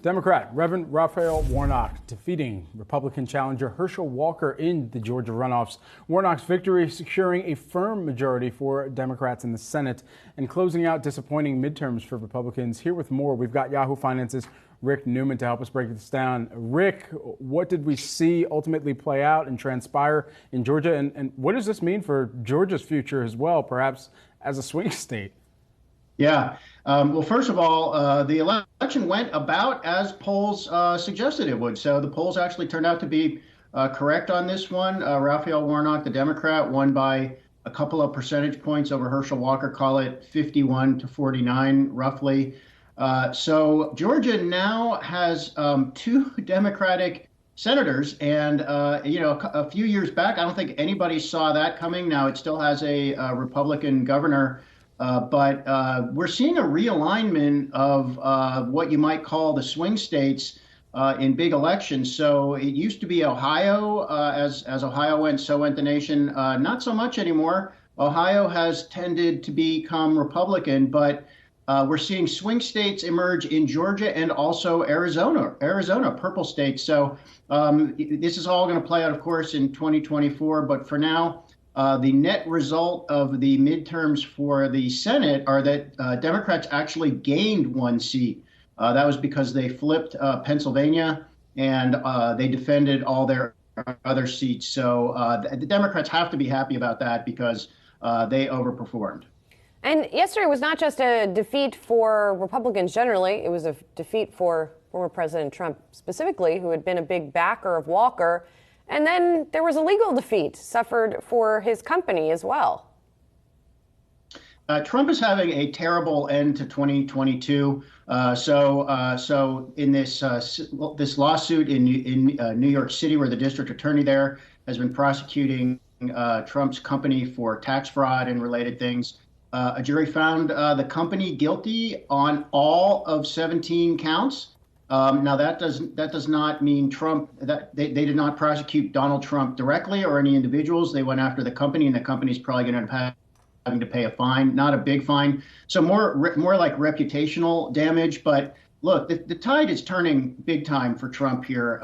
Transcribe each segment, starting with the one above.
Democrat Reverend Raphael Warnock defeating Republican challenger Herschel Walker in the Georgia runoffs. Warnock's victory securing a firm majority for Democrats in the Senate and closing out disappointing midterms for Republicans. Here with more, we've got Yahoo Finance's Rick Newman to help us break this down. Rick, what did we see ultimately play out and transpire in Georgia? And what does this mean for Georgia's future as well, perhaps as a swing state? Yeah. Well, first of all, the election went about as polls suggested it would. So the polls actually turned out to be correct on this one. Raphael Warnock, the Democrat, won by a couple of percentage points over Herschel Walker, call it 51 to 49, roughly. So Georgia now has two Democratic senators. And, a few years back, I don't think anybody saw that coming. Now it still has a Republican governor. But we're seeing a realignment of what you might call the swing states in big elections. So it used to be Ohio. As Ohio went, so went the nation. Not so much anymore. Ohio has tended to become Republican, but we're seeing swing states emerge in Georgia and also Arizona, purple states. So this is all going to play out, of course, in 2024. But for now, the net result of the midterms for the Senate are that Democrats actually gained one seat. That was because they flipped Pennsylvania and they defended all their other seats. So the Democrats have to be happy about that because they overperformed. And yesterday was not just a defeat for Republicans generally. It was a defeat for former President Trump specifically, who had been a big backer of Walker. And then there was a legal defeat suffered for his company as well. Trump is having a terrible end to 2022. So in this lawsuit in New York City, where the district attorney there has been prosecuting Trump's company for tax fraud and related things, a jury found the company guilty on all of 17 counts. Now that does not mean Trump, that they did not prosecute Donald Trump directly or any individuals. They went after the company, and the company's probably going to end up having to pay a fine, not a big fine. So more like reputational damage. But look, the tide is turning big time for Trump here.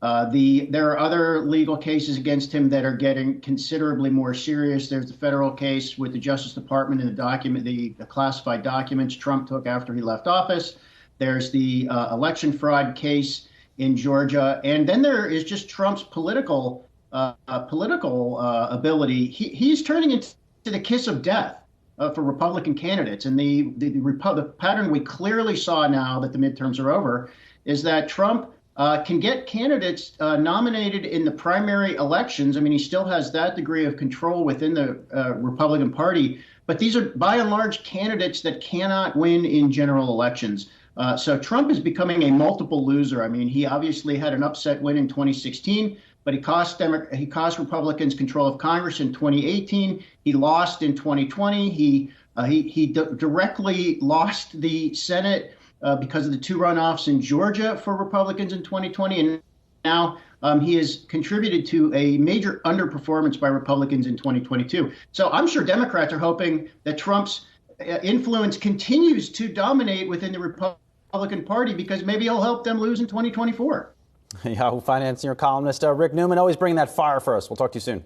There are other legal cases against him that are getting considerably more serious. There's the federal case with the Justice Department and the classified documents Trump took after he left office. There's the election fraud case in Georgia. And then there is just Trump's political ability. He's turning into the kiss of death for Republican candidates. And the pattern we clearly saw now that the midterms are over is that Trump can get candidates nominated in the primary elections. I mean, he still has that degree of control within the Republican Party. But these are, by and large, candidates that cannot win in general elections. So Trump is becoming a multiple loser. I mean, he obviously had an upset win in 2016, but he cost Republicans control of Congress in 2018. He lost in 2020. He directly lost the Senate because of the two runoffs in Georgia for Republicans in 2020. And now he has contributed to a major underperformance by Republicans in 2022. So I'm sure Democrats are hoping that Trump's influence continues to dominate within the Republican Party because maybe he'll help them lose in 2024. Yahoo Finance, your columnist, Rick Newman, always bring that fire for us. We'll talk to you soon.